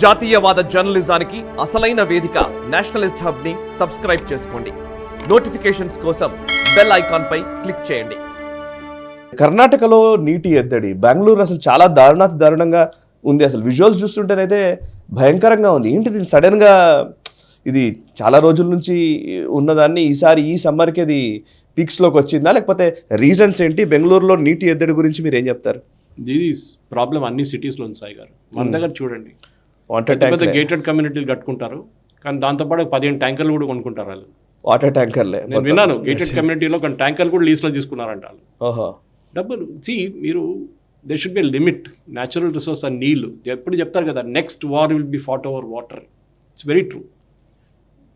జాతీయవాద జర్నలిజానికి అసలైన వేదిక నేషనలిస్ట్ హబ్ ని సబ్స్క్రైబ్ చేసుకోండి. నోటిఫికేషన్స్ కోసం బెల్ ఐకాన్ పై క్లిక్ చేయండి. కర్ణాటకలో నీటి ఎద్దడి, బెంగళూరు అసలు చాలా దారుణంగా ఉంది. అసలు విజువల్స్ చూస్తుంటేనైతే భయంకరంగా ఉంది. ఏంటి దీన్ని సడన్ గా ఇది చాలా రోజుల నుంచి ఉన్నదాన్ని ఈసారి ఈ సమ్మర్కి అది పీక్స్లోకి వచ్చిందా, లేకపోతే రీజన్స్ ఏంటి? బెంగళూరులో నీటి ఎద్దడి గురించి మీరు ఏం చెప్తారు? ఇది ప్రాబ్లం అన్ని సిటీస్లో ఉంది సాయి గారు. మన దగ్గర చూడండి, వాటర్ గేటెడ్ కమ్యూనిటీలు కట్టుకుంటారు, కానీ దాంతోపాటు 15 ట్యాంకర్లు కూడా కొనుక్కుంటారు వాళ్ళు. వాటర్ ట్యాంకర్లే నేను విన్నాను, గేటెడ్ కమ్యూనిటీలో కొన్ని ట్యాంకర్లు కూడా లీజ్లో తీసుకున్నారంట వాళ్ళు. ఓహో, డబ్బులు మీరు they should be limit. Natural resource and నీళ్ళు ఎప్పుడు చెప్తారు కదా, next war will be fought over water. It's very true.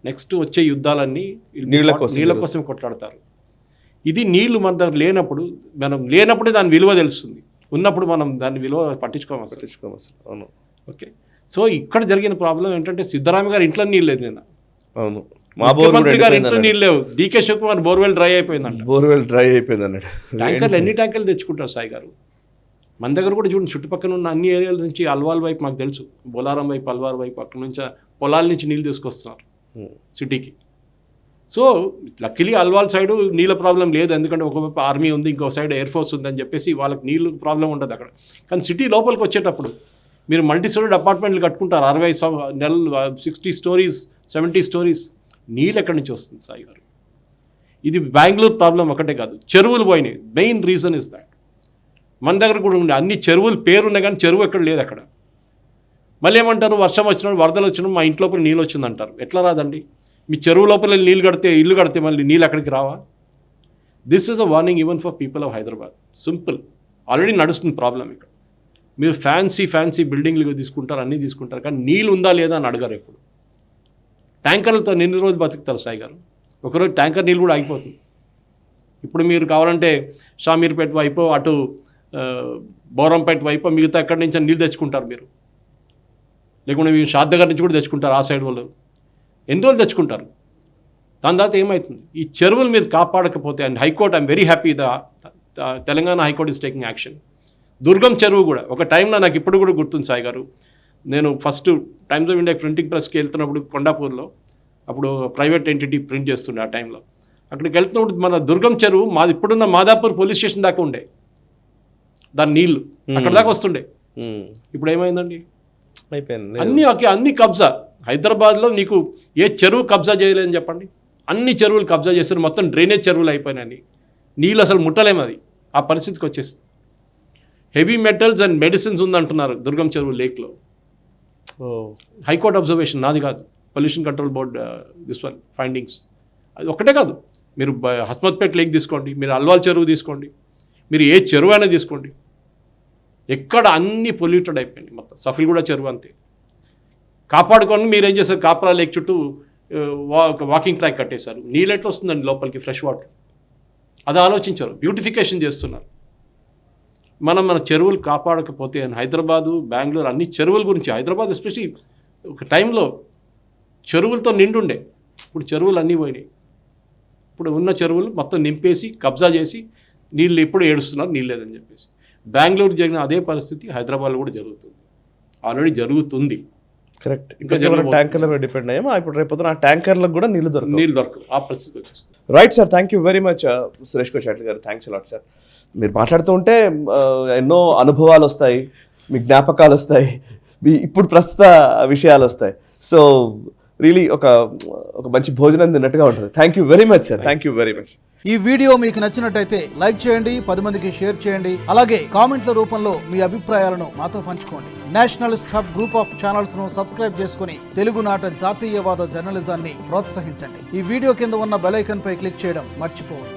Next వచ్చే యుద్ధాలన్నీ నీళ్ళ కోసం కొట్లాడతారు. ఇది నీళ్లు మన దగ్గర లేనప్పుడే దాని విలువ తెలుస్తుంది. ఉన్నప్పుడు మనం దాని విలువ పట్టించుకోము అసలు. అవును, ఓకే. సో ఇక్కడ జరిగిన ప్రాబ్లం ఏంటంటే, సిద్ధరామయ్య గారి ఇంట్లో నీళ్ళు లేదు నిన్న. అవును, ముఖ్యమంత్రి గారి ఇంట్లో నీళ్ళు లేవు. డీకే శివకుమార్ బోర్వెల్ డ్రై అయిపోయింది అన్నాడు. ట్యాంకర్లు ఎన్ని ట్యాంకర్లు తెచ్చుకుంటారు సాయి గారు? మన దగ్గర కూడా చూడండి, చుట్టుపక్కల ఉన్న అన్ని ఏరియాల నుంచి అల్వాల్ వైపు మాకు తెలుసు, బొలారం వైపు, అల్వార్ వైపు, అక్కడ నుంచి పొలాల నుంచి నీళ్ళు తీసుకొస్తున్నారు సిటీకి. సో లక్కీలీ అల్వాల్ సైడు నీళ్ళ ప్రాబ్లం లేదు, ఎందుకంటే ఒకవైపు ఆర్మీ ఉంది, ఇంకో సైడ్ ఎయిర్ ఫోర్స్ ఉందని చెప్పేసి వాళ్ళకి నీళ్ళు ప్రాబ్లం ఉండదు అక్కడ. కానీ సిటీ లోపలికి వచ్చేటప్పుడు మీరు మల్టీ స్టోరీడ్ అపార్ట్మెంట్లు కట్టుకుంటారు, 60 నెలలు, 60 స్టోరీస్, 70 స్టోరీస్. నీళ్ళు ఎక్కడి నుంచి వస్తుంది సాయి గారు? ఇది బెంగళూరు ప్రాబ్లం ఒకటే కాదు, చెరువులు పోయినాయి. Main reason is that. మన దగ్గర కూడా ఉండే అన్ని చెరువులు పేరున్నాయి, కానీ చెరువు ఎక్కడ లేదు అక్కడ. మళ్ళీ ఏమంటారు, వర్షం వచ్చినప్పుడు, వరదలు వచ్చినప్పుడు మా ఇంటి లోపల నీళ్ళు వచ్చిందంటారు. ఎట్లా రాదండి? మీ చెరువు లోపల ఇల్లు కడితే మళ్ళీ నీళ్ళు అక్కడికి రావా? This is a warning even for people of Hyderabad. Simple, already నడుస్తుంది ప్రాబ్లం ఇక్కడ. మీరు ఫ్యాన్సీ బిల్డింగ్లు తీసుకుంటారు, అన్నీ తీసుకుంటారు, కానీ నీళ్ళు ఉందా లేదా అని అడగారు ఎప్పుడు. ట్యాంకర్లతో ఎన్ని రోజులు బతుకుతారు సాయి గారు? ఒకరోజు ట్యాంకర్ నీళ్ళు కూడా ఆగిపోతుంది. ఇప్పుడు మీరు కావాలంటే షామీర్పేట వైపు, అటు బౌరంపేట వైపు, మిగతా ఎక్కడి నుంచి నీళ్ళు తెచ్చుకుంటారు మీరు. లేకుంటే మీరు షాద్ దగ్గర నుంచి కూడా తెచ్చుకుంటారు, ఆ సైడ్ వాళ్ళు ఎన్ని రోజులు తెచ్చుకుంటారు. దాని తర్వాత ఏమవుతుంది? ఈ చెరువులు మీరు కాపాడకపోతే, and high court, I'm very happy Telangana high court is taking action. Durgam Cheruvu కూడా ఒక టైంలో నాకు ఇప్పుడు కూడా గుర్తుంది సాయి గారు. నేను first Times of India printing ప్రెస్కి వెళ్తున్నప్పుడు కొండాపూర్లో, అప్పుడు ప్రైవేట్ ఎంటిటీ ప్రింట్ చేస్తుండే ఆ టైంలో, అక్కడికి వెళ్తున్నప్పుడు మన దుర్గం చెరువు మాది ఇప్పుడున్న మాదాపూర్ పోలీస్ స్టేషన్ దాకా ఉండే, దాని నీళ్లు అక్కడ దాకా వస్తుండే. ఇప్పుడు ఏమైందండి? అయిపోయింది. అన్ని కబ్జా. హైదరాబాద్లో నీకు ఏ చెరువు కబ్జా చేయలేదని చెప్పండి. అన్ని చెరువులు కబ్జా చేస్తారు, మొత్తం డ్రైనేజ్ చెరువులు అయిపోయినాయి. నీళ్ళు అసలు ముట్టలేము, అది ఆ పరిస్థితికి వచ్చేస్తుంది. హెవీ మెటల్స్ అండ్ మెడిసిన్స్ ఉందంటున్నారు దుర్గం చెరువు లేక్లో. హైకోర్టు అబ్జర్వేషన్, నాది కాదు, pollution control board this one findings. అది ఒకటే కాదు, మీరు హస్మత్పేట లేక్ తీసుకోండి, మీరు అల్వాల్ చెరువు తీసుకోండి, మీరు ఏ చెరువు అయినా తీసుకోండి, ఎక్కడ అన్ని పొల్యూటెడ్ అయిపోయింది మొత్తం. సఫిల్గూడ చెరువు అంతే. కాపాడుకొని మీరు ఏం చేస్తారు, కాపరా లేక్ చుట్టూ వాకింగ్ ట్రాక్ కట్టేశారు. నీళ్ళు ఎట్లా వస్తుందండి లోపలికి, ఫ్రెష్ వాటర్? అది ఆలోచించారు, బ్యూటిఫికేషన్ చేస్తున్నారు. మన చెరువులు కాపాడకపోతే, హైదరాబాదు, బెంగళూరు అన్ని చెరువుల గురించి, హైదరాబాద్ ఎస్పెషల్లీ ఒక టైంలో చెరువులతో నిండుండే, ఇప్పుడు చెరువులు అన్నీ పోయినాయి. ఇప్పుడు ఉన్న చెరువులు మొత్తం నింపేసి కబ్జా చేసి నీళ్ళు ఎప్పుడు ఏడుస్తున్నారు, నీళ్ళు లేదని చెప్పేసి. బెంగళూరు జరిగిన అదే పరిస్థితి హైదరాబాద్లో కూడా జరుగుతుంది, ఆల్రెడీ జరుగుతుంది. కరెక్ట్. ఇంకా ట్యాంకర్ల మీద డిపెండ్ అయ్యామా? ఇప్పుడు రేపు ఆ ట్యాంకర్లకు కూడా నీళ్ళు దొరకవు, ఆ పరిస్థితి వచ్చేస్తుంది. Right sir, thank you very much Suresh Kochatla గారు. Thanks a lot sir. మీరు మాట్లాడుతూ ఉంటే ఎన్నో అనుభవాలు వస్తాయి, మీ జ్ఞాపకాలు వస్తాయి, మీ ఇప్పుడు ప్రస్తుత విషయాలు వస్తాయి. సో రియలీ ఒక మంచి భోజనం తిన్నట్టుగా ఉంటుంది. Thank you very much sir, thank you very much. ఈ వీడియో మీకు నచ్చినట్టయితే లైక్ చేయండి, 10 మందికి షేర్ చేయండి, అలాగే కామెంట్ల రూపంలో మీ అభిప్రాయాలను మాతో పంచుకోండి. Nationalist hub group of channels ను సబ్స్క్రైబ్ చేసుకుని తెలుగునాట జాతీయవాద జర్నలిజాన్ని ప్రోత్సహించండి. ఈ వీడియో కింద ఉన్న బెల్ ఐకాన్ పై క్లిక్ చేయడం మర్చిపోవద్దు.